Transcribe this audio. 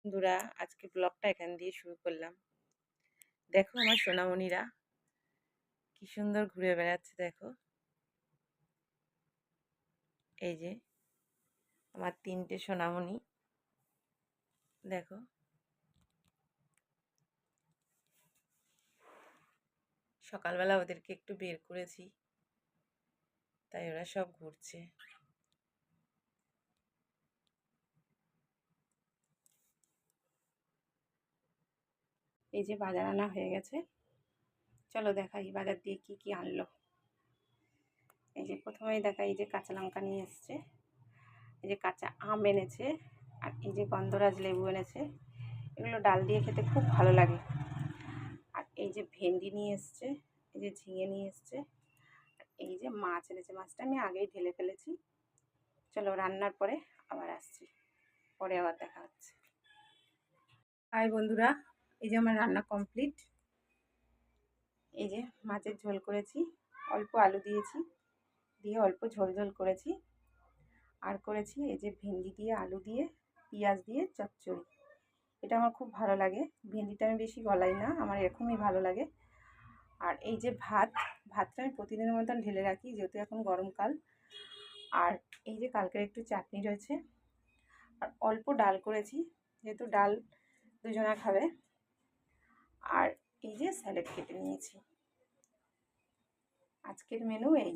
বন্ধুরা, আজকে ব্লগটা এখান দিয়ে শুরু করলাম। দেখো আমার সোনামণিরা কি সুন্দর ঘুরে বেড়াচ্ছে। দেখো, এই যে আমার 3টে সোনামণি। দেখো, সকালবেলা ওদেরকে একটু বের করেছি, তাই ওরা সব ঘুরছে। এই যে বাজার আনা হয়ে গেছে, চলো দেখাই বাজার দিয়ে কি কি আনলো। এই যে প্রথমেই দেখাই, এই যে কাঁচা লঙ্কা নিয়ে এসছে, এই যে কাঁচা আম এনেছে, আর এই যে গন্ধরাজ লেবু এনেছে। এগুলো ডাল দিয়ে খেতে খুব ভালো লাগে। আর এই যে ভেন্ডি নিয়ে এসছে, এই যে ঝিঙে নিয়ে এসছে, এই যে মাছ এনেছে। মাছটা আমি আগেই ঢেলে ফেলেছি। চলো রান্নার পরে আবার আসছি, পরে আবার দেখা হচ্ছে। হাই বন্ধুরা, এই যে আমার রান্না কমপ্লিট। এই যে মাছের ঝোল করেছি, অল্প আলু দিয়েছি, দিয়ে অল্প ঝোল ঝোল করেছি। আর করেছি এই যে ভেন্ডি দিয়ে আলু দিয়ে পেঁয়াজ দিয়ে চচ্চড়ি। এটা আমার খুব ভালো লাগে। ভেন্ডিটা আমি বেশি গলাই না, আমার এরকমই ভালো লাগে। আর এই যে ভাতটা আমি প্রতিদিনের মতন ঢেলে রাখি, যেহেতু এখন গরমকাল। আর এই যে কালকের একটু চাটনি রয়েছে, আর অল্প ডাল করেছি, যেহেতু ডাল দুজনা খাবে। আর এই যে স্যালাড কেটে নিয়েছি। আজকের মেনু এই।